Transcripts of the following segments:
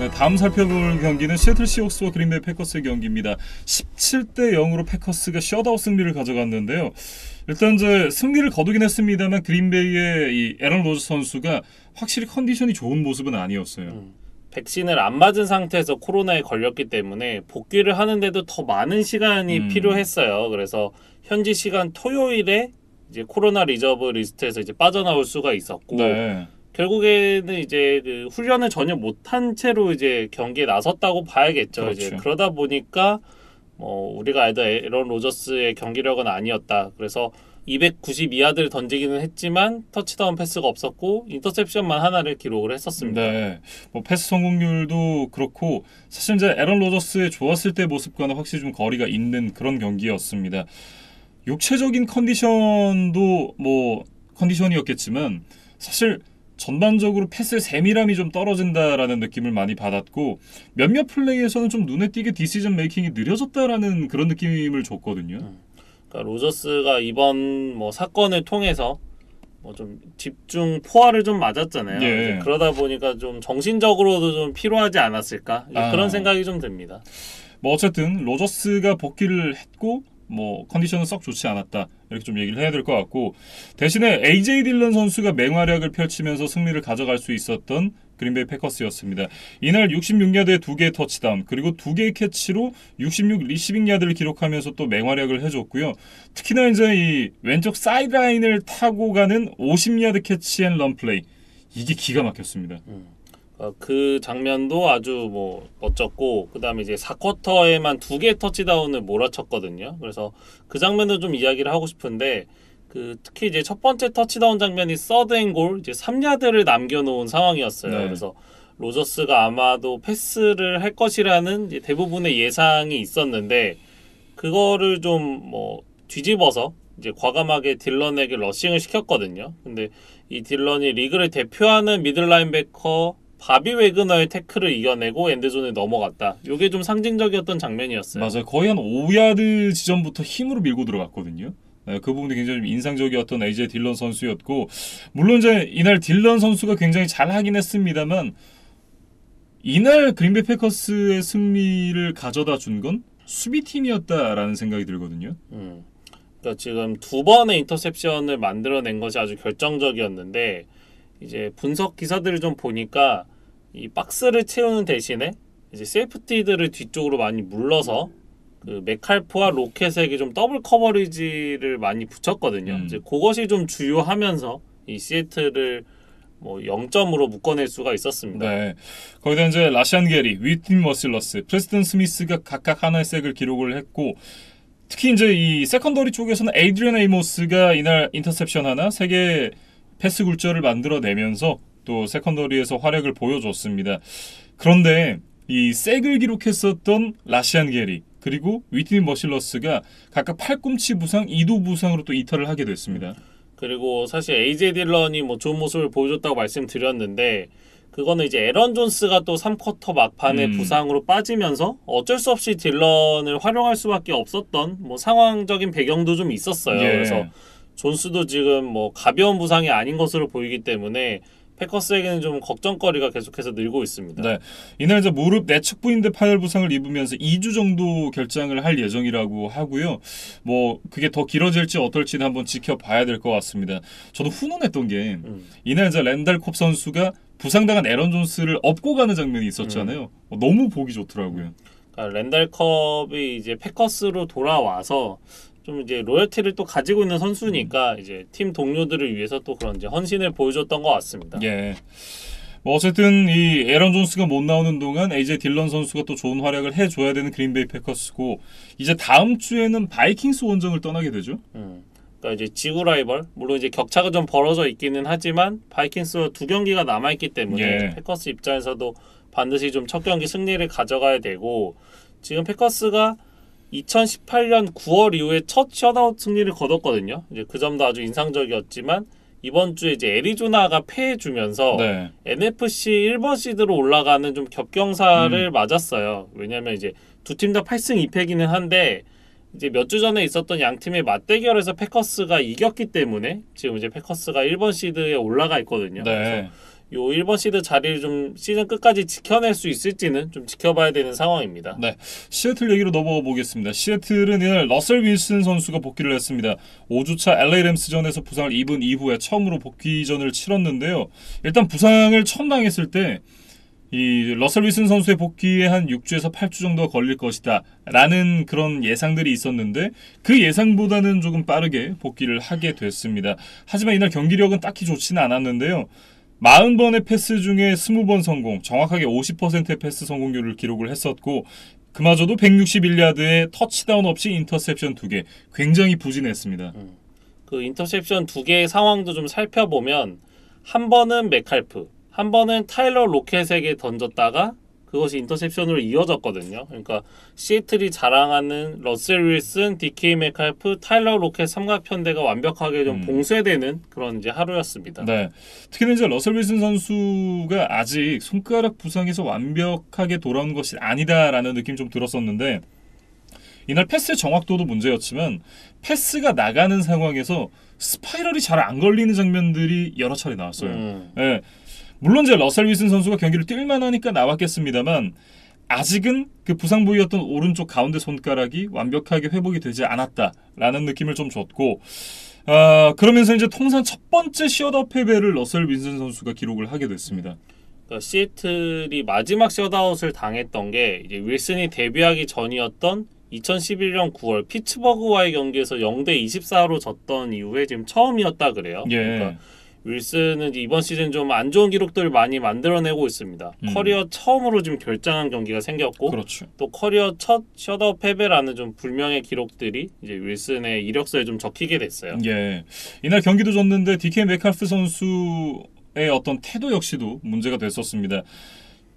네, 다음 살펴볼 경기는 시애틀 시옥스와 그린베이 패커스의 경기입니다. 17대 0으로 패커스가 셧아웃 승리를 가져갔는데요. 일단 이제 승리를 거두긴 했습니다만 그린베이의 이 에런 로저 선수가 확실히 컨디션이 좋은 모습은 아니었어요. 백신을 안 맞은 상태에서 코로나에 걸렸기 때문에 복귀를 하는데도 더 많은 시간이 필요했어요. 그래서 현지 시간 토요일에 이제 코로나 리저브 리스트에서 이제 빠져나올 수가 있었고 네. 결국에는 이제 그 훈련을 전혀 못한 채로 이제 경기에 나섰다고 봐야겠죠. 그렇죠. 이제 그러다 보니까 우리가 알던 에런 로저스의 경기력은 아니었다. 그래서 292야드를 던지기는 했지만 터치다운 패스가 없었고 인터셉션만 하나를 기록을 했었습니다. 네, 뭐 패스 성공률도 그렇고 사실 이제 에런 로저스의 좋았을 때 모습과는 확실히 좀 거리가 있는 그런 경기였습니다. 육체적인 컨디션도 뭐 컨디션이었겠지만 사실 전반적으로 패스의 세밀함이 좀 떨어진다라는 느낌을 많이 받았고 몇몇 플레이에서는 좀 눈에 띄게 디시전 메이킹이 느려졌다라는 그런 느낌을 줬거든요. 그러니까 로저스가 이번 뭐 사건을 통해서 뭐 좀 집중 포화를 좀 맞았잖아요. 예. 이제 그러다 보니까 좀 정신적으로도 좀 피로하지 않았을까 그런 생각이 좀 듭니다. 뭐 어쨌든 로저스가 복귀를 했고 뭐 컨디션은 썩 좋지 않았다 이렇게 좀 얘기를 해야 될 것 같고 대신에 AJ 딜런 선수가 맹활약을 펼치면서 승리를 가져갈 수 있었던 그린베이 패커스였습니다. 이날 66야드에 2개의 터치다운 그리고 2개의 캐치로 66 리시빙 야드를 기록하면서 또 맹활약을 해줬고요. 특히나 이제 이 왼쪽 사이드라인을 타고 가는 50야드 캐치 앤 런플레이 이게 기가 막혔습니다. 그 장면도 아주 뭐 멋졌고 그다음에 이제 4쿼터에만 2개의 터치다운을 몰아쳤거든요. 그래서 그 장면도 좀 이야기를 하고 싶은데 그 특히 이제 첫 번째 터치다운 장면이 서드앤골 이제 3야드를 남겨놓은 상황이었어요. 네. 그래서 로저스가 아마도 패스를 할 것이라는 이제 대부분의 예상이 있었는데 그거를 좀 뭐 뒤집어서 이제 과감하게 딜런에게 러싱을 시켰거든요. 근데 이 딜런이 리그를 대표하는 미들 라인베커 바비 웨그너의 태클을 이겨내고 엔드존에 넘어갔다. 이게 좀 상징적이었던 장면이었어요. 맞아요. 거의 한 5야드 지점부터 힘으로 밀고 들어갔거든요. 네, 그 부분이 굉장히 인상적이었던 AJ 딜런 선수였고 물론 이제 이날 딜런 선수가 굉장히 잘하긴 했습니다만 이날 그린베이 패커스의 승리를 가져다 준 건 수비팀이었다라는 생각이 들거든요. 그러니까 지금 2번의 인터셉션을 만들어낸 것이 아주 결정적이었는데 이제 분석 기사들을 좀 보니까 이 박스를 채우는 대신에 이제 세이프티들을 뒤쪽으로 많이 물러서 그 맥칼프와 로켓에게 좀 더블 커버리지를 많이 붙였거든요. 이제 그것이 좀 주요하면서 이 시애틀을 뭐 0점으로 묶어낼 수가 있었습니다. 네. 거기다 이제 라시안 게리, 위틴 머실러스, 프레스턴 스미스가 각각 하나의 색을 기록을 했고 특히 이제 이 세컨더리 쪽에서는 에이드리언 에이모스가 이날 인터셉션 하나, 3개 패스 굴절을 만들어내면서 또 세컨더리에서 활약을 보여줬습니다. 그런데 이 색을 기록했었던 라시안 게리 그리고 위트니 머실러스가 각각 팔꿈치 부상, 이두 부상으로 또 이탈을 하게 됐습니다. 그리고 사실 AJ 딜런이 뭐 좋은 모습을 보여줬다고 말씀드렸는데 그거는 이제 에런 존스가 또 3쿼터 막판에 부상으로 빠지면서 어쩔 수 없이 딜런을 활용할 수밖에 없었던 뭐 상황적인 배경도 좀 있었어요. 예. 그래서 존스도 지금 뭐 가벼운 부상이 아닌 것으로 보이기 때문에 패커스에게는 좀 걱정거리가 계속해서 늘고 있습니다. 네, 이날 이제 무릎 내측 부인대 파열 부상을 입으면서 2주 정도 결장을 할 예정이라고 하고요. 뭐 그게 더 길어질지 어떨지는 한번 지켜봐야 될 것 같습니다. 저도 훈훈했던 게 이날 이제 랜달 콥 선수가 부상당한 에런 존스를 업고 가는 장면이 있었잖아요. 너무 보기 좋더라고요. 그러니까 랜달 컵이 이제 패커스로 돌아와서 좀 이제 로열티를 또 가지고 있는 선수니까 이제 팀 동료들을 위해서 또 그런 이제 헌신을 보여줬던 것 같습니다. 예. 뭐 어쨌든 이 에런 존스가 못 나오는 동안 AJ 딜런 선수가 또 좋은 활약을 해줘야 되는 그린베이 패커스고 이제 다음 주에는 바이킹스 원정을 떠나게 되죠. 그러니까 이제 지구 라이벌 물론 이제 격차가 좀 벌어져 있기는 하지만 바이킹스와 2경기가 남아 있기 때문에 예. 패커스 입장에서도 반드시 좀 첫 경기 승리를 가져가야 되고 지금 패커스가 2018년 9월 이후에 첫 셧아웃 승리를 거뒀거든요. 이제 그 점도 아주 인상적이었지만 이번 주에 이제 애리조나가 패해주면서 네. NFC 1번 시드로 올라가는 좀 겹경사를 맞았어요. 왜냐하면 이제 두 팀 다 8승 2패기는 한데 이제 몇 주 전에 있었던 양 팀의 맞대결에서 패커스가 이겼기 때문에 지금 이제 패커스가 1번 시드에 올라가 있거든요. 네. 그래서 요 1번 시드 자리를 좀 시즌 끝까지 지켜낼 수 있을지는 좀 지켜봐야 되는 상황입니다. 네, 시애틀 얘기로 넘어가 보겠습니다. 시애틀은 이날 러셀 윌슨 선수가 복귀를 했습니다. 5주차 LA 램스전에서 부상을 입은 이후에 처음으로 복귀전을 치렀는데요. 일단 부상을 처음 당했을 때 이 러셀 윌슨 선수의 복귀에 한 6주에서 8주 정도가 걸릴 것이다 라는 그런 예상들이 있었는데 그 예상보다는 조금 빠르게 복귀를 하게 됐습니다. 하지만 이날 경기력은 딱히 좋지는 않았는데요. 40번의 패스 중에 20번 성공, 정확하게 50%의 패스 성공률을 기록을 했었고 그마저도 161야드의 터치다운 없이 인터셉션 2개, 굉장히 부진했습니다. 그 인터셉션 2개의 상황도 좀 살펴보면 한 번은 맥칼프, 한 번은 타일러 로켓에게 던졌다가 그것이 인터셉션으로 이어졌거든요. 그러니까 시애틀이 자랑하는 러셀 윌슨, DK 메칼프, 타일러 로켓 삼각편대가 완벽하게 좀 봉쇄되는 그런 이제 하루였습니다. 네, 특히나 이제 러셀 윌슨 선수가 아직 손가락 부상에서 완벽하게 돌아온 것이 아니다라는 느낌이 좀 들었었는데 이날 패스 정확도도 문제였지만 패스가 나가는 상황에서 스파이럴이 잘 안 걸리는 장면들이 여러 차례 나왔어요. 네. 물론 이제 러셀 윌슨 선수가 경기를 뛸만 하니까 나왔겠습니다만 아직은 그 부상 부위였던 오른쪽 가운데 손가락이 완벽하게 회복이 되지 않았다라는 느낌을 좀 줬고 그러면서 이제 통산 첫 번째 셧아웃 패배를 러셀 윌슨 선수가 기록을 하게 됐습니다. 그러니까 시애틀이 마지막 셧아웃을 당했던 게 이제 윌슨이 데뷔하기 전이었던 2011년 9월 피츠버그와의 경기에서 0대 24로 졌던 이후에 지금 처음이었다 그래요. 예. 그러니까 윌슨은 이번 시즌 좀 안 좋은 기록들을 많이 만들어내고 있습니다. 커리어 처음으로 지금 결장한 경기가 생겼고, 그렇죠. 또 커리어 첫 셧아웃 패배라는 좀 불명의 기록들이 이제 윌슨의 이력서에 좀 적히게 됐어요. 예, 이날 경기도 졌는데 DK 메칼프 선수의 어떤 태도 역시도 문제가 됐었습니다.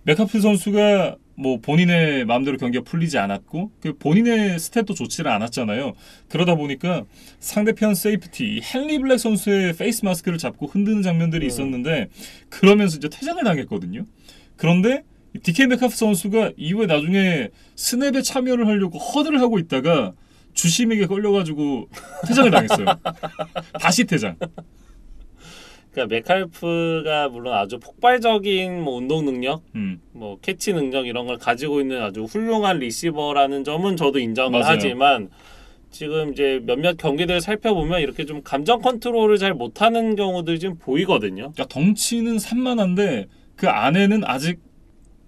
메칼프 선수가 뭐 본인의 마음대로 경기가 풀리지 않았고 그 본인의 스탯도 좋지는 않았잖아요. 그러다 보니까 상대편 세이프티 헨리 블랙 선수의 페이스 마스크를 잡고 흔드는 장면들이 있었는데 그러면서 이제 퇴장을 당했거든요. 그런데 DK 메칼프 선수가 이후에 나중에 스냅에 참여를 하려고 허드를 하고 있다가 주심에게 걸려가지고 퇴장을 당했어요. 다시 퇴장. 그러니까 메칼프가 물론 아주 폭발적인 뭐 운동 능력, 뭐 캐치 능력 이런 걸 가지고 있는 아주 훌륭한 리시버라는 점은 저도 인정을 맞아요. 하지만 지금 이제 몇몇 경기들 살펴보면 이렇게 좀 감정 컨트롤을 잘 못하는 경우들이 좀 보이거든요. 그러니까 덩치는 산만한데 그 안에는 아직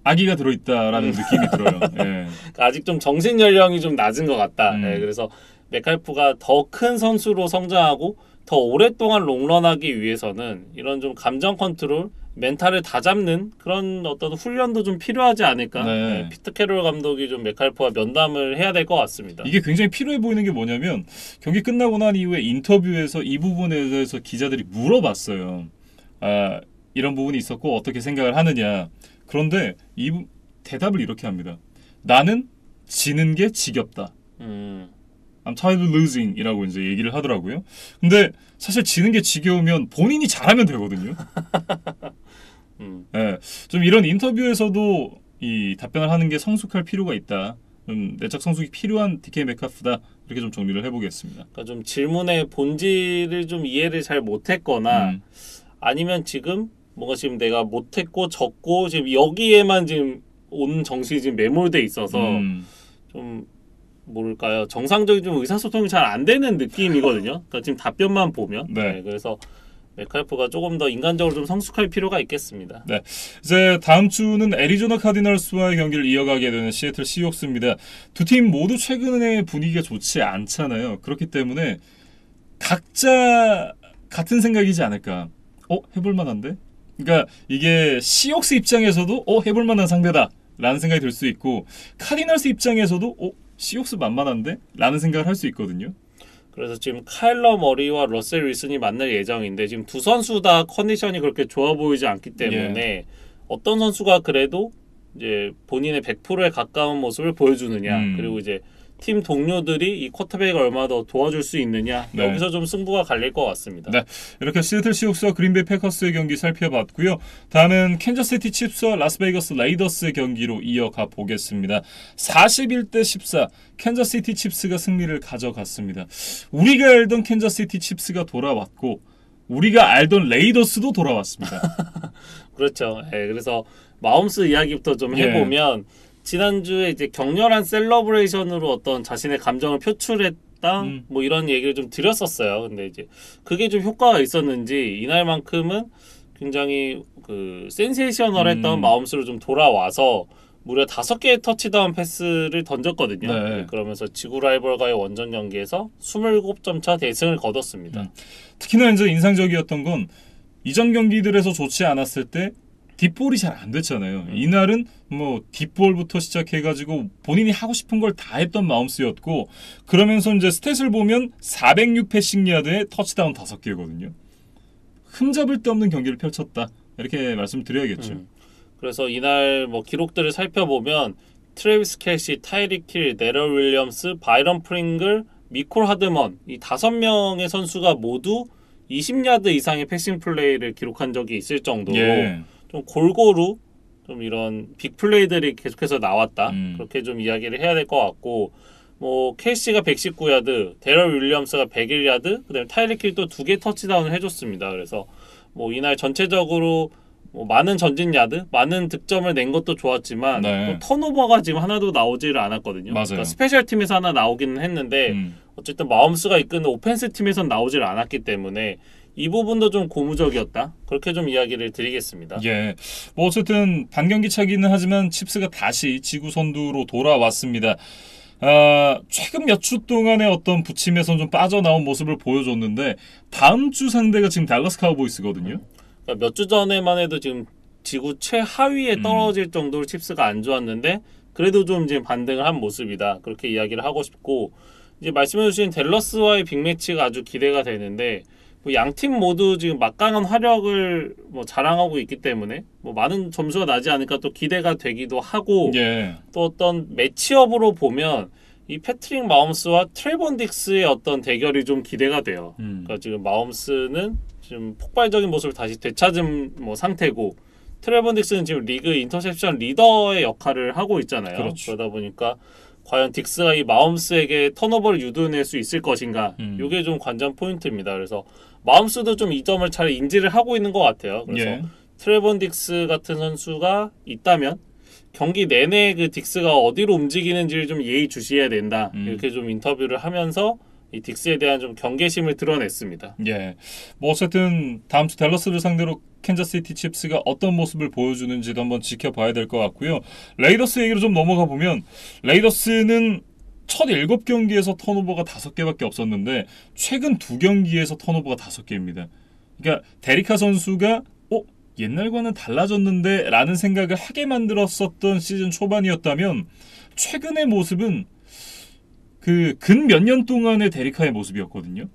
아기가 들어있다라는 느낌이 들어요. 예. 그러니까 아직 좀 정신 연령이 좀 낮은 것 같다. 네, 그래서 메칼프가 더 큰 선수로 성장하고 더 오랫동안 롱런하기 위해서는 이런 좀 감정 컨트롤, 멘탈을 다잡는 그런 어떤 훈련도 좀 필요하지 않을까. 네, 피트 캐롤 감독이 좀 메칼프와 면담을 해야 될 것 같습니다. 이게 굉장히 필요해 보이는 게 뭐냐면 경기 끝나고 난 이후에 인터뷰에서 이 부분에 대해서 기자들이 물어봤어요. 이런 부분이 있었고 어떻게 생각을 하느냐. 그런데 대답을 이렇게 합니다. 나는 지는 게 지겹다. I'm tired of losing 이라고 이제 얘기를 하더라고요. 근데 사실 지는 게 지겨우면 본인이 잘하면 되거든요. 네, 좀 이런 인터뷰에서도 이 답변을 하는 게 성숙할 필요가 있다. 좀 내적 성숙이 필요한 DK 메칼프다. 이렇게 좀 정리를 해보겠습니다. 그러니까 좀 질문의 본질을 좀 이해를 잘 못했거나 아니면 지금 뭔가 지금 내가 못했고 졌고 지금 여기에만 지금 온 정신이 지금 매몰돼 있어서 좀 뭘까요? 정상적인 좀 의사소통이 잘 안 되는 느낌이거든요. 그러니까 지금 답변만 보면. 네, 그래서 메칼프가 조금 더 인간적으로 좀 성숙할 필요가 있겠습니다. 네, 이제 다음 주는 애리조나 카디널스와의 경기를 이어가게 되는 시애틀 시옥스입니다. 두 팀 모두 최근에 분위기가 좋지 않잖아요. 그렇기 때문에 각자 같은 생각이지 않을까. 해볼 만한데? 그러니까 이게 시옥스 입장에서도 해볼 만한 상대다 라는 생각이 들 수 있고 카디널스 입장에서도 시옥스 만만한데? 라는 생각을 할 수 있거든요. 그래서 지금 카일러 머리와 러셀 윌슨이 만날 예정인데 지금 두 선수 다 컨디션이 그렇게 좋아 보이지 않기 때문에 어떤 선수가 그래도 이제 본인의 100%에 가까운 모습을 보여주느냐 그리고 이제 팀 동료들이 이 쿼터백을 얼마나 더 도와줄 수 있느냐 여기서 좀 승부가 갈릴 것 같습니다. 네, 이렇게 시애틀 시옥스와 그린베이 패커스의 경기 살펴봤고요. 다음은 캔자스시티 칩스와 라스베이거스 레이더스의 경기로 이어가 보겠습니다. 41대 14 캔자스시티 칩스가 승리를 가져갔습니다. 우리가 알던 캔자스시티 칩스가 돌아왔고 우리가 알던 레이더스도 돌아왔습니다. 그렇죠. 예, 그래서 마홈스 이야기부터 좀 예. 해보면 지난주에 이제 격렬한 셀러브레이션으로 어떤 자신의 감정을 표출했다 뭐 이런 얘기를 좀 드렸었어요. 근데 이제 그게 좀 효과가 있었는지 이날만큼은 굉장히 그 센세이셔널했던 마홈스로 좀 돌아와서 무려 5개의 터치다운 패스를 던졌거든요. 네. 그러면서 지구 라이벌과의 원정 경기에서 27점 차 대승을 거뒀습니다. 특히나 이제 인상적이었던 건 이전 경기들에서 좋지 않았을 때 딥볼이 잘 안 됐잖아요. 이날은 뭐 딥볼부터 시작해가지고 본인이 하고 싶은 걸 다 했던 마움스였고, 그러면서 이제 스탯을 보면 406 패싱 야드에 터치다운 5개거든요. 흠잡을 데 없는 경기를 펼쳤다, 이렇게 말씀드려야겠죠. 그래서 이날 뭐 기록들을 살펴보면 트래비스 켈시, 타이릭 힐, 네럴 윌리엄스, 바이런 프링글, 미콜 하드먼 이 5명의 선수가 모두 20야드 이상의 패싱 플레이를 기록한 적이 있을 정도로 좀 골고루 좀 이런 빅 플레이들이 계속해서 나왔다. 그렇게 좀 이야기를 해야 될 것 같고, 뭐 켈시가 119야드, 데럴 윌리엄스가 101야드, 그다음에 타이릭 힐도 2개 터치다운을 해줬습니다. 그래서 뭐 이날 전체적으로 뭐 많은 전진 야드, 많은 득점을 낸 것도 좋았지만 또 턴오버가 지금 하나도 나오지를 않았거든요. 맞아요. 그러니까 스페셜 팀에서 하나 나오기는 했는데 어쨌든 마홈스가 이끄는 오펜스 팀에선 나오질 않았기 때문에 이 부분도 좀 고무적이었다. 그렇게 좀 이야기를 드리겠습니다. 예, 뭐 어쨌든 반경기 차기는 하지만 칩스가 다시 지구 선두로 돌아왔습니다. 최근 몇 주 동안의 어떤 부침에선 좀 빠져나온 모습을 보여줬는데 다음 주 상대가 지금 달러스 카우보이스거든요. 그러니까 몇 주 전에만 해도 지금 지구 최하위에 떨어질 정도로 칩스가 안 좋았는데 그래도 좀 이제 반등을 한 모습이다. 그렇게 이야기를 하고 싶고, 이제 말씀해주신 댈러스와의 빅매치가 아주 기대가 되는데 뭐 양팀 모두 지금 막강한 화력을 뭐 자랑하고 있기 때문에 뭐 많은 점수가 나지 않을까 또 기대가 되기도 하고, 또 어떤 매치업으로 보면 이 패트릭 마홈스와 트레본 딕스의 어떤 대결이 좀 기대가 돼요. 그러니까 지금 마홈스는 지금 폭발적인 모습을 다시 되찾은 뭐 상태고, 트레본 딕스는 지금 리그 인터셉션 리더의 역할을 하고 있잖아요. 그렇죠. 그러다 보니까 과연 딕스가 이 마홈스에게 턴오버를 유도해낼 수 있을 것인가, 이게 좀 관전 포인트입니다. 그래서 마홈스도 좀 이 점을 잘 인지를 하고 있는 것 같아요. 그래서 트레본 딕스 같은 선수가 있다면 경기 내내 그 딕스가 어디로 움직이는지를 좀 예의주시해야 된다. 이렇게 좀 인터뷰를 하면서 이 딕스에 대한 좀 경계심을 드러냈습니다. 예, 뭐 어쨌든 다음 주 댈러스를 상대로 캔자스시티 칩스가 어떤 모습을 보여주는지도 한번 지켜봐야 될 것 같고요. 레이더스 얘기로 좀 넘어가 보면, 레이더스는 첫 7경기에서 턴오버가 5개밖에 없었는데 최근 2경기에서 턴오버가 5개입니다. 그러니까 데리카 선수가 옛날과는 달라졌는데 라는 생각을 하게 만들었었던 시즌 초반이었다면, 최근의 모습은 그 근 몇 년 동안의 데리카의 모습이었거든요.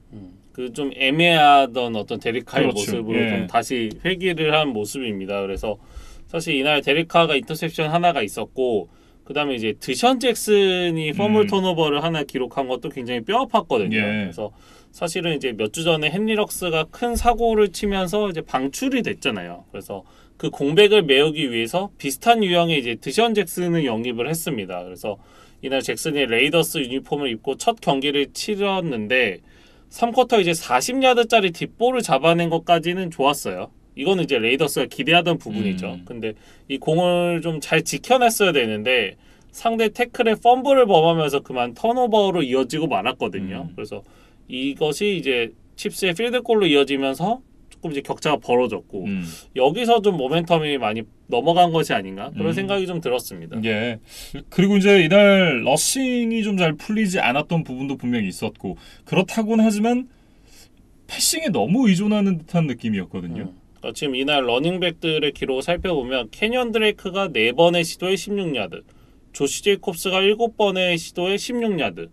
그 좀 애매하던 어떤 데리카의 그렇죠. 모습으로 좀 다시 회귀를 한 모습입니다. 그래서 사실 이날 데리카가 인터셉션 하나가 있었고, 그 다음에 이제 드션 잭슨이 펌블 턴오버를 하나 기록한 것도 굉장히 뼈아팠거든요. 그래서 사실은 이제 몇 주 전에 헨리 럭스가 큰 사고를 치면서 이제 방출이 됐잖아요. 그래서 그 공백을 메우기 위해서 비슷한 유형의 이제 드션 잭슨을 영입을 했습니다. 그래서 이날 잭슨이 레이더스 유니폼을 입고 첫 경기를 치렀는데 3쿼터 이제 40야드짜리 뒷볼을 잡아낸 것까지는 좋았어요. 이거는 이제 레이더스가 기대하던 부분이죠. 근데 이 공을 좀 잘 지켜냈어야 되는데 상대 태클에 펌블을 범하면서 그만 턴오버로 이어지고 말았거든요. 그래서 이것이 이제 칩스의 필드골로 이어지면서 조금 이제 격차가 벌어졌고, 여기서 좀 모멘텀이 많이 넘어간 것이 아닌가, 그런 생각이 좀 들었습니다. 예. 그리고 이제 이날 러싱이 좀 잘 풀리지 않았던 부분도 분명히 있었고, 그렇다고는 하지만 패싱에 너무 의존하는 듯한 느낌이었거든요. 그러니까 지금 이날 러닝백들의 기록을 살펴보면 캐년 드레이크가 4번의 시도에 16야드, 조시 제이콥스가 7번의 시도에 16야드,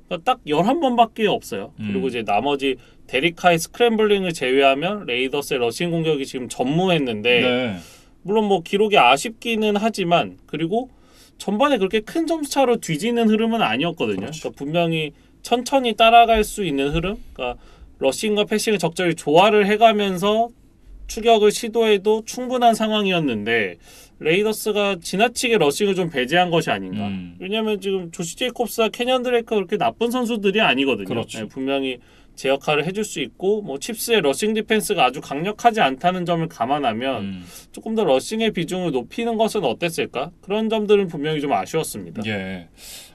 그러니까 딱 11번밖에 없어요. 그리고 이제 나머지 데리카의 스크램블링을 제외하면 레이더스의 러싱 공격이 지금 전무했는데, 물론 뭐 기록이 아쉽기는 하지만, 그리고 전반에 그렇게 큰 점수차로 뒤지는 흐름은 아니었거든요. 그러니까 분명히 천천히 따라갈 수 있는 흐름, 그러니까 러싱과 패싱을 적절히 조화를 해가면서 추격을 시도해도 충분한 상황이었는데 레이더스가 지나치게 러싱을 좀 배제한 것이 아닌가. 왜냐하면 지금 조시 제이콥스와 캐년 드레이크가 그렇게 나쁜 선수들이 아니거든요. 그렇죠. 분명히 제 역할을 해줄 수 있고 뭐 칩스의 러싱 디펜스가 아주 강력하지 않다는 점을 감안하면 조금 더 러싱의 비중을 높이는 것은 어땠을까? 그런 점들은 분명히 좀 아쉬웠습니다. 예.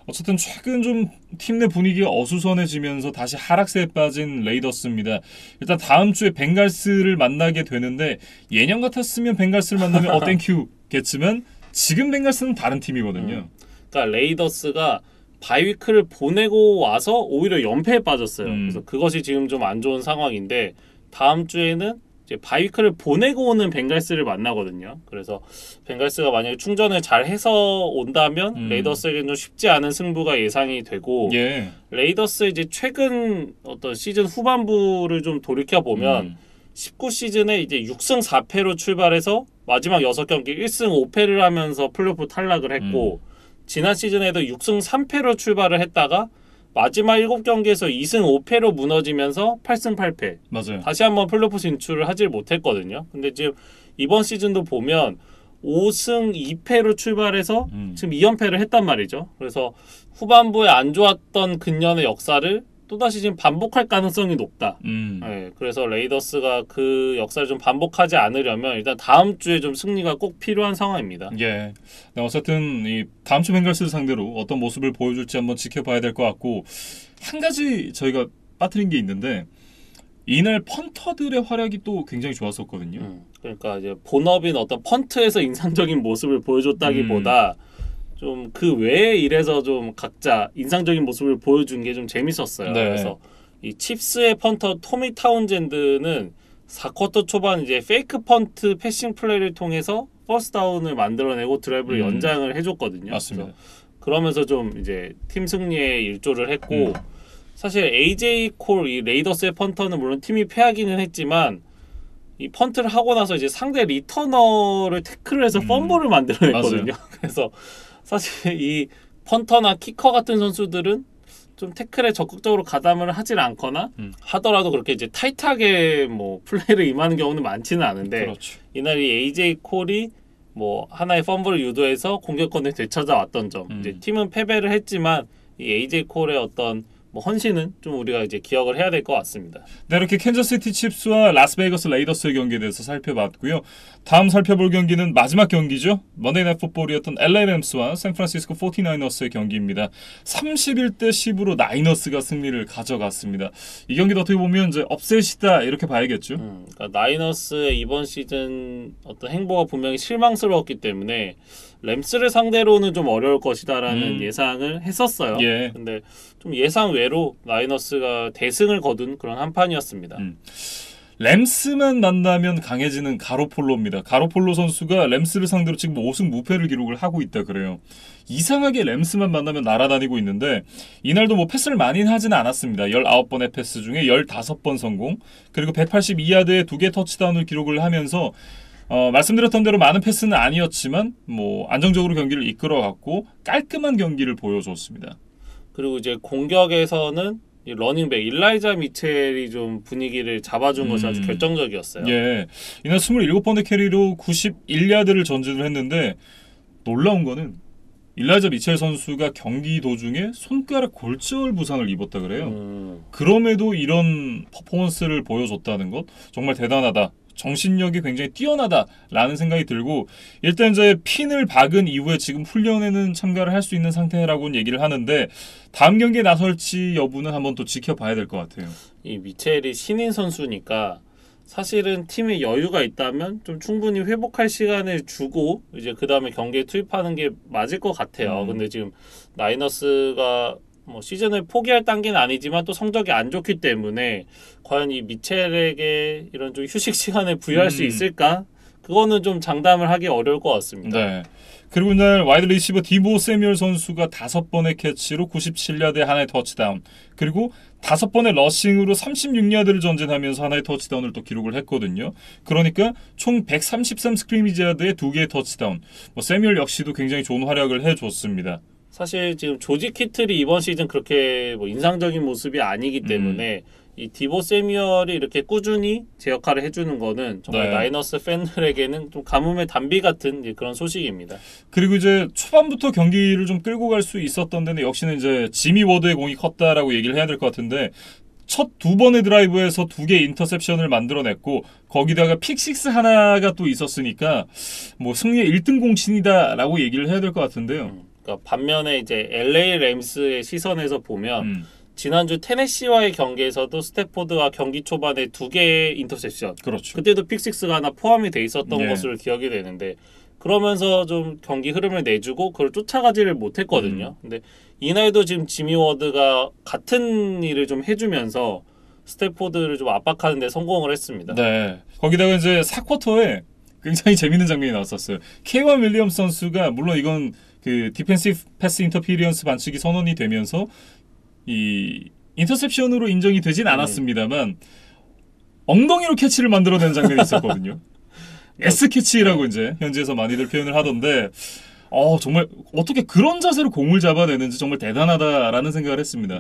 어쨌든 최근 좀 팀 내 분위기가 어수선해지면서 다시 하락세에 빠진 레이더스입니다. 일단 다음 주에 벵갈스를 만나게 되는데 예년 같았으면 벵갈스를 만나면 땡큐겠지만 지금 벵갈스는 다른 팀이거든요. 그러니까 레이더스가 바이위크를 보내고 와서 오히려 연패에 빠졌어요. 그래서 그것이 지금 좀 안 좋은 상황인데 다음 주에는 이제 바이위크를 보내고 오는 벵갈스를 만나거든요. 그래서 벵갈스가 만약에 충전을 잘 해서 온다면 레이더스에게는 좀 쉽지 않은 승부가 예상이 되고 예. 레이더스 이제 최근 어떤 시즌 후반부를 좀 돌이켜 보면 19 시즌에 이제 6승 4패로 출발해서 마지막 6경기 1승 5패를 하면서 플레이오프 탈락을 했고 지난 시즌에도 6승 3패로 출발을 했다가 마지막 7경기에서 2승 5패로 무너지면서 8승 8패. 맞아요. 다시 한번 플레이오프 진출을 하질 못했거든요. 근데 지금 이번 시즌도 보면 5승 2패로 출발해서 지금 2연패를 했단 말이죠. 그래서 후반부에 안 좋았던 근년의 역사를 또다시 지금 반복할 가능성이 높다. 네, 그래서 레이더스가 그 역사를 좀 반복하지 않으려면 일단 다음 주에 좀 승리가 꼭 필요한 상황입니다. 예. 네, 어쨌든 이 다음 주 벵갈스를 상대로 어떤 모습을 보여줄지 한번 지켜봐야 될 것 같고 한 가지 저희가 빠뜨린 게 있는데 이날 펀터들의 활약이 또 굉장히 좋았었거든요. 그러니까 이제 본업인 어떤 펀트에서 인상적인 모습을 보여줬다기보다 좀 그 외의 일에서 좀 각자 인상적인 모습을 보여준 게 좀 재밌었어요. 네. 그래서 이 칩스의 펀터 토미 타운젠드는 4쿼터 초반 이제 페이크 펀트 패싱 플레이를 통해서 퍼스트 다운을 만들어내고 드라이브를 연장을 해줬거든요. 맞습니다. 그러면서 좀 이제 팀 승리에 일조를 했고 사실 AJ 콜 이 레이더스의 펀터는 물론 팀이 패하기는 했지만 이 펀트를 하고 나서 이제 상대 리터너를 태클을 해서 펌블을 만들어냈거든요. 그래서 사실 이 펀터나 키커 같은 선수들은 좀 태클에 적극적으로 가담을 하질 않거나 하더라도 그렇게 이제 타이트하게 뭐 플레이를 임하는 경우는 많지는 않은데 그렇죠. 이날 이 AJ 콜이 뭐 하나의 펌블을 유도해서 공격권을 되찾아왔던 점. 이제 팀은 패배를 했지만 이 AJ 콜의 어떤 뭐 헌신은 좀 우리가 이제 기억을 해야 될 것 같습니다. 네, 이렇게 캔자스시티 칩스와 라스베이거스 레이더스의 경기에 대해서 살펴봤고요. 다음 살펴볼 경기는 마지막 경기죠. 먼데이 나이트 풋볼이었던 LA 램스와 샌프란시스코 49어스의 경기입니다. 31대 10으로 나이너스가 승리를 가져갔습니다. 이 경기도 어떻게 보면 이제 업셋이다 이렇게 봐야겠죠. 그러니까 나이너스의 이번 시즌 어떤 행보가 분명히 실망스러웠기 때문에 램스를 상대로는 좀 어려울 것이다라는 예상을 했었어요. 예. 근데 좀 예상 외로 라이너스가 대승을 거둔 그런 한 판이었습니다. 램스만 만나면 강해지는 가로폴로입니다. 가로폴로 선수가 램스를 상대로 지금 5승 무패를 기록을 하고 있다 그래요. 이상하게 램스만 만나면 날아다니고 있는데 이날도 뭐 패스를 많이는 하지는 않았습니다. 19번의 패스 중에 15번 성공, 그리고 182야드에 2개 터치다운을 기록을 하면서 말씀드렸던 대로 많은 패스는 아니었지만 뭐 안정적으로 경기를 이끌어갔고 깔끔한 경기를 보여줬습니다. 그리고 이제 공격에서는 이 러닝백 일라이자 미첼이 좀 분위기를 잡아준 것이 아주 결정적이었어요. 예, 이날 27번의 캐리로 91야드를 전진을 했는데 놀라운 거는 일라이자 미첼 선수가 경기 도중에 손가락 골절 부상을 입었다 그래요. 그럼에도 이런 퍼포먼스를 보여줬다는 것 정말 대단하다. 정신력이 굉장히 뛰어나다라는 생각이 들고, 일단 이제 핀을 박은 이후에 지금 훈련에는 참가를 할 수 있는 상태라고는 얘기를 하는데 다음 경기에 나설지 여부는 한번 또 지켜봐야 될 것 같아요. 이 미첼이 신인 선수니까 사실은 팀에 여유가 있다면 좀 충분히 회복할 시간을 주고 이제 그 다음에 경기에 투입하는 게 맞을 것 같아요. 근데 지금 나이너스가 뭐 시즌을 포기할 단계는 아니지만 또 성적이 안 좋기 때문에 과연 이 미첼에게 이런 좀 휴식 시간을 부여할 수 있을까? 그거는 좀 장담을 하기 어려울 것 같습니다. 네. 그리고 이날 와이드 리시버 디보 세뮤얼 선수가 5번의 캐치로 97야드에 하나의 터치다운, 그리고 5번의 러싱으로 36야드를 전진하면서 하나의 터치다운을 또 기록을 했거든요. 그러니까 총 133 스크리미지 야드에 2개의 터치다운. 뭐 세뮤얼 역시도 굉장히 좋은 활약을 해줬습니다. 사실 지금 조지 키틀이 이번 시즌 그렇게 뭐 인상적인 모습이 아니기 때문에 이 디보 세뮤얼이 이렇게 꾸준히 제 역할을 해주는 거는 정말 나이너스 팬들에게는 좀 가뭄의 단비 같은 그런 소식입니다. 그리고 이제 초반부터 경기를 좀 끌고 갈 수 있었던 데는 역시는 이제 지미 워드의 공이 컸다라고 얘기를 해야 될 것 같은데, 첫 두 번의 드라이브에서 2개 인터셉션을 만들어냈고 거기다가 픽식스 하나가 또 있었으니까 뭐 승리의 1등 공신이다라고 얘기를 해야 될 것 같은데요. 그러니까 반면에 이제 LA 램스의 시선에서 보면 지난주 테네시와의 경기에서도 스태포드가 경기 초반에 2개의 인터셉션, 그렇죠. 그때도 픽식스가 하나 포함이 돼 있었던 예. 것으로 기억이 되는데 그러면서 좀 경기 흐름을 내주고 그걸 쫓아가지를 못했거든요. 근데 이날도 지금 지미 워드가 같은 일을 좀 해주면서 스태포드를 좀 압박하는 데 성공을 했습니다. 네. 거기다가 이제 4쿼터에 굉장히 재밌는 장면이 나왔었어요. 케이완 윌리엄스 선수가 물론 이건 그 디펜시브 패스 인터피리언스 반칙이 선언이 되면서 이 인터셉션으로 인정이 되진 않았습니다만 엉덩이로 캐치를 만들어내는 장면이 있었거든요. S 캐치라고 이제 현지에서 많이들 표현을 하던데 정말 어떻게 그런 자세로 공을 잡아내는지 정말 대단하다라는 생각을 했습니다.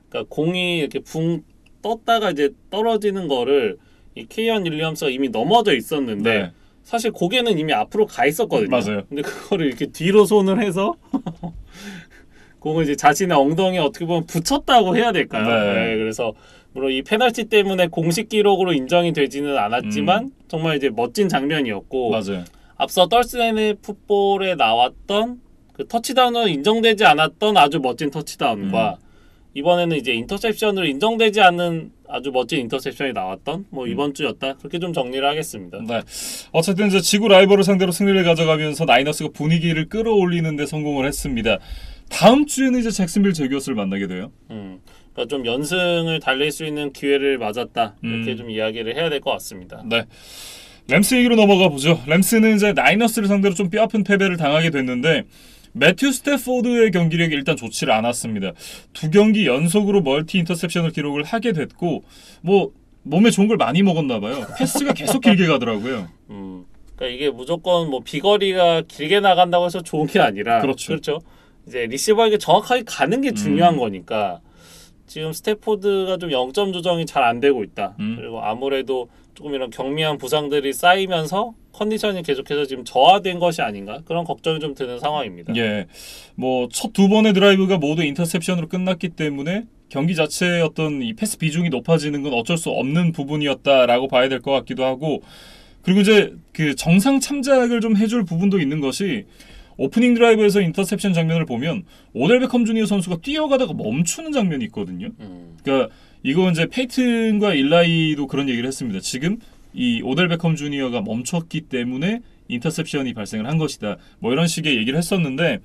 그러니까 공이 이렇게 붕 떴다가 이제 떨어지는 거를 이 케이언 윌리엄스가 이미 넘어져 있었는데 네. 사실 고개는 이미 앞으로 가 있었거든요. 맞아요. 근데 그거를 이렇게 뒤로 손을 해서 공을 이제 자신의 엉덩이에 어떻게 보면 붙였다고 해야 될까요? 네. 그래서 물론 이 페널티 때문에 공식 기록으로 인정이 되지는 않았지만 정말 이제 멋진 장면이었고 맞아요. 앞서 떨스네의 풋볼에 나왔던 그 터치다운은 인정되지 않았던 아주 멋진 터치다운과 이번에는 이제 인터셉션으로 인정되지 않는 아주 멋진 인터셉션이 나왔던 뭐 이번 주였다. 그렇게 좀 정리를 하겠습니다. 네. 어쨌든 이제 지구 라이벌을 상대로 승리를 가져가면서 나이너스가 분위기를 끌어올리는 데 성공을 했습니다. 다음 주에는 이제 잭슨빌 제규어스를 만나게 돼요. 그러니까 좀 연승을 달릴 수 있는 기회를 맞았다. 이렇게 좀 이야기를 해야 될 것 같습니다. 네. 램스 얘기로 넘어가 보죠. 램스는 이제 나이너스를 상대로 좀 뼈아픈 패배를 당하게 됐는데 매튜 스태포드의 경기력이 일단 좋지를 않았습니다. 2경기 연속으로 멀티 인터셉션을 기록을 하게 됐고 뭐 몸에 좋은 걸 많이 먹었나 봐요. 패스가 계속 길게 가더라고요. 그러니까 이게 무조건 뭐 비거리가 길게 나간다고 해서 좋은 게 아니라 그렇죠. 이제 리시버에게 정확하게 가는 게 중요한 거니까 지금 스태포드가 좀 0점 조정이 잘 안 되고 있다. 그리고 아무래도 조금 이런 경미한 부상들이 쌓이면서 컨디션이 계속해서 지금 저하된 것이 아닌가 그런 걱정이 좀 드는 상황입니다. 예, 뭐 첫 2번의 드라이브가 모두 인터셉션으로 끝났기 때문에 경기 자체의 어떤 이 패스 비중이 높아지는 건 어쩔 수 없는 부분이었다라고 봐야 될 것 같기도 하고 그리고 이제 그 정상 참작을 좀 해줄 부분도 있는 것이 오프닝 드라이브에서 인터셉션 장면을 보면 오델 베컴 주니어 선수가 뛰어가다가 멈추는 장면이 있거든요. 그러니까 이거 이제 페이튼과 일라이도 그런 얘기를 했습니다. 지금 이 오델 베컴 주니어가 멈췄기 때문에 인터셉션이 발생을 한 것이다. 뭐 이런 식의 얘기를 했었는데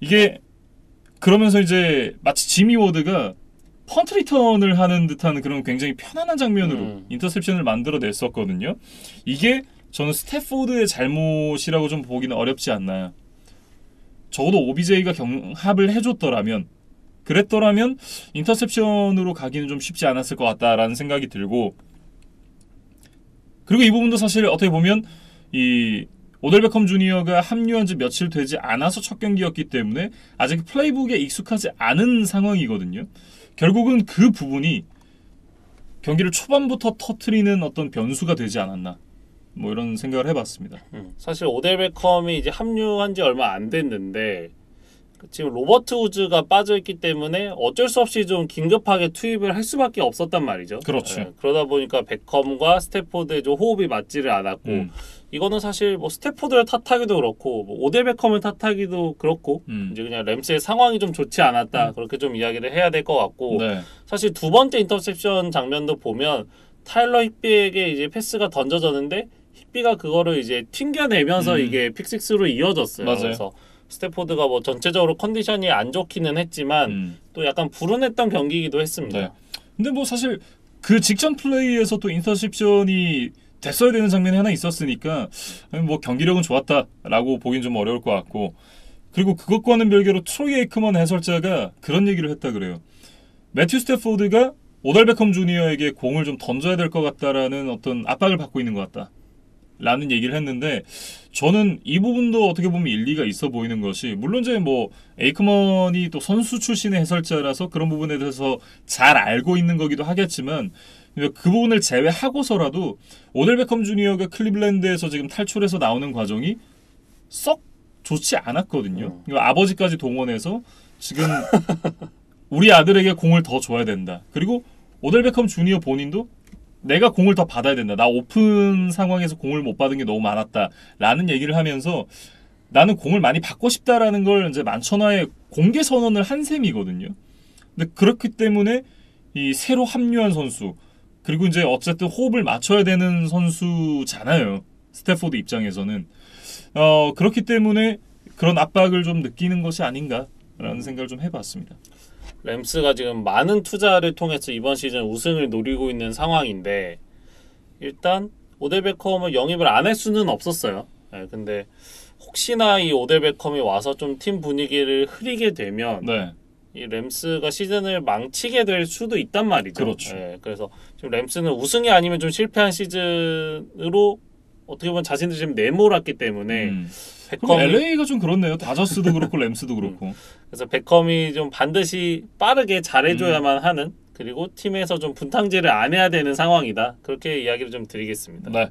이게 그러면서 이제 마치 지미 워드가 펀트 리턴을 하는 듯한 그런 굉장히 편안한 장면으로 인터셉션을 만들어냈었거든요. 이게 저는 스태포드의 잘못이라고 좀 보기는 어렵지 않나요? 적어도 OBJ가 경합을 해줬더라면 그랬더라면 인터셉션으로 가기는 좀 쉽지 않았을 것 같다라는 생각이 들고 그리고 이 부분도 사실 어떻게 보면 이 오델 베컴 주니어가 합류한 지 며칠 되지 않아서 첫 경기였기 때문에 아직 플레이북에 익숙하지 않은 상황이거든요. 결국은 그 부분이 경기를 초반부터 터트리는 어떤 변수가 되지 않았나 뭐 이런 생각을 해봤습니다. 사실 오델 베컴이 이제 합류한 지 얼마 안 됐는데 지금 로버트 우즈가 빠져있기 때문에 어쩔 수 없이 좀 긴급하게 투입을 할 수밖에 없었단 말이죠. 그렇죠. 그러다 보니까 베컴과 스태포드의 좀 호흡이 맞지를 않았고 이거는 사실 뭐 스태포드를 탓하기도 그렇고 뭐 오델 베컴을 탓하기도 그렇고 이제 그냥 램스의 상황이 좀 좋지 않았다 그렇게 좀 이야기를 해야 될 것 같고 네. 사실 두 번째 인터셉션 장면도 보면 타일러 힙비에게 이제 패스가 던져졌는데 힙비가 그거를 이제 튕겨내면서 이게 픽식스로 이어졌어요. 맞아요. 그래서 스태포드가 뭐 전체적으로 컨디션이 안 좋기는 했지만 또 약간 불운했던 경기이기도 했습니다. 네. 근데 뭐 사실 그 직전 플레이에서 또 인터셉션이 됐어야 되는 장면이 하나 있었으니까 뭐 경기력은 좋았다라고 보긴 좀 어려울 것 같고 그리고 그것과는 별개로 트로이 에이크먼 해설자가 그런 얘기를 했다 그래요. 매튜 스태포드가 오델 베컴 주니어에게 공을 좀 던져야 될 것 같다라는 어떤 압박을 받고 있는 것 같다. 라는 얘기를 했는데 저는 이 부분도 어떻게 보면 일리가 있어 보이는 것이 물론 이제 뭐 에이크먼이 또 선수 출신의 해설자라서 그런 부분에 대해서 잘 알고 있는 거기도 하겠지만 그 부분을 제외하고서라도 오델 베컴 주니어가 클리블랜드에서 지금 탈출해서 나오는 과정이 썩 좋지 않았거든요. 아버지까지 동원해서 지금 우리 아들에게 공을 더 줘야 된다. 그리고 오델 베컴 주니어 본인도 내가 공을 더 받아야 된다. 나 오픈 상황에서 공을 못 받은 게 너무 많았다라는 얘기를 하면서 나는 공을 많이 받고 싶다라는 걸 이제 만천하에 공개 선언을 한 셈이거든요. 근데 그렇기 때문에 이 새로 합류한 선수 그리고 이제 어쨌든 호흡을 맞춰야 되는 선수잖아요. 스태포드 입장에서는 그렇기 때문에 그런 압박을 좀 느끼는 것이 아닌가라는 생각을 좀 해봤습니다. 램스가 지금 많은 투자를 통해서 이번 시즌 우승을 노리고 있는 상황인데 일단 오델 베컴을 영입을 안 할 수는 없었어요. 네, 근데 혹시나 이 오델 베컴이 와서 좀 팀 분위기를 흐리게 되면 네. 이 램스가 시즌을 망치게 될 수도 있단 말이죠. 그렇죠. 네, 그래서 지금 램스는 우승이 아니면 좀 실패한 시즌으로 어떻게 보면 자신들이 지금 내몰았기 때문에 그럼 LA가 좀 그렇네요. 다저스도 그렇고 램스도 그렇고. 그래서 베컴이 좀 반드시 빠르게 잘해줘야만 하는 그리고 팀에서 좀 분탕질을 안 해야 되는 상황이다. 그렇게 이야기를 좀 드리겠습니다. 네.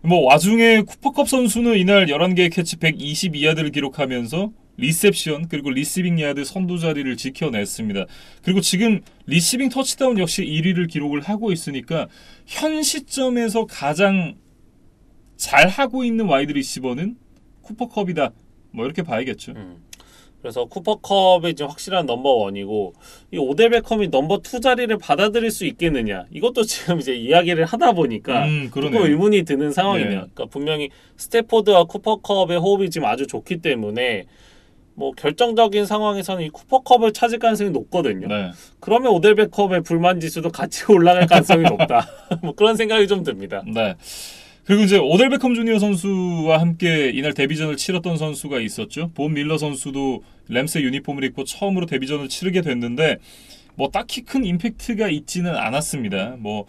뭐 와중에 쿠퍼컵 선수는 이날 11개의 캐치 122야드를 기록하면서 리셉션 그리고 리시빙 야드 선두 자리를 지켜냈습니다. 그리고 지금 리시빙 터치다운 역시 1위를 기록을 하고 있으니까 현 시점에서 가장 잘하고 있는 와이드 리시버는 쿠퍼컵이다. 뭐 이렇게 봐야겠죠. 그래서 쿠퍼컵이 지금 확실한 넘버원이고 이 오델 베컴이 넘버2 자리를 받아들일 수 있겠느냐 이것도 지금 이제 이야기를 하다 보니까 조금 의문이 드는 상황이네요. 네. 그러니까 분명히 스태포드와 쿠퍼컵의 호흡이 지금 아주 좋기 때문에 뭐 결정적인 상황에서는 이 쿠퍼컵을 찾을 가능성이 높거든요. 네. 그러면 오델 베컴의 불만 지수도 같이 올라갈 가능성이 높다. 뭐 그런 생각이 좀 듭니다. 네. 그리고 이제 오델 베컴 주니어 선수와 함께 이날 데뷔전을 치렀던 선수가 있었죠. 본 밀러 선수도 램스의 유니폼을 입고 처음으로 데뷔전을 치르게 됐는데 뭐 딱히 큰 임팩트가 있지는 않았습니다. 뭐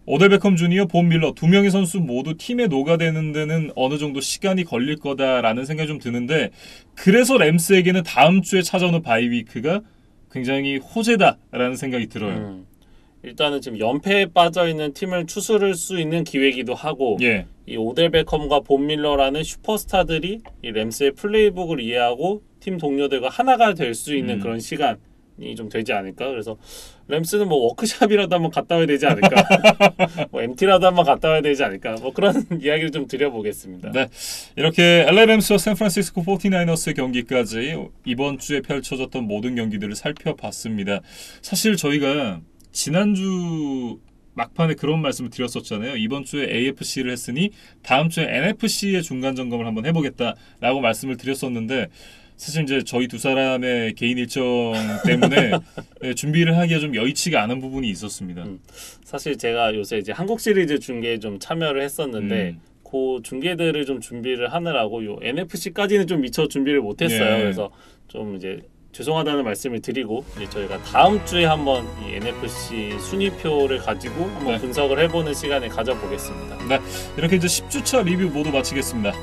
오델 베컴 주니어, 본 밀러 두 명의 선수 모두 팀에 녹아드는 데는 어느 정도 시간이 걸릴 거다라는 생각이 좀 드는데 그래서 램스에게는 다음 주에 찾아오는 바이위크가 굉장히 호재다라는 생각이 들어요. 일단은 지금 연패에 빠져있는 팀을 추스를 수 있는 기회이기도 하고 예. 이 오델 베컴과 본 밀러라는 슈퍼스타들이 이 램스의 플레이북을 이해하고 팀 동료들과 하나가 될 수 있는 그런 시간이 좀 되지 않을까. 그래서 램스는 뭐 워크샵이라도 한번 갔다 와야 되지 않을까. 뭐 MT라도 한번 갔다 와야 되지 않을까. 뭐 그런 이야기를 좀 드려보겠습니다. 네, 이렇게 LA 램스와 샌프란시스코 49ers 경기까지 이번 주에 펼쳐졌던 모든 경기들을 살펴봤습니다. 사실 저희가 지난주 막판에 그런 말씀을 드렸었잖아요. 이번 주에 AFC를 했으니 다음 주에 NFC의 중간 점검을 한번 해보겠다라고 말씀을 드렸었는데 사실 이제 저희 두 사람의 개인 일정 때문에 준비를 하기가 좀 여의치가 않은 부분이 있었습니다. 사실 제가 요새 이제 한국 시리즈 중계에 좀 참여를 했었는데 그 중계들을 좀 준비를 하느라고 요 NFC까지는 좀 미처 준비를 못했어요. 예. 그래서 좀 이제 죄송하다는 말씀을 드리고 이제 저희가 다음 주에 한번 이 NFC 순위표를 가지고 한번 분석을 해보는 시간을 가져보겠습니다. 네, 이렇게 이제 10주차 리뷰 모두 마치겠습니다.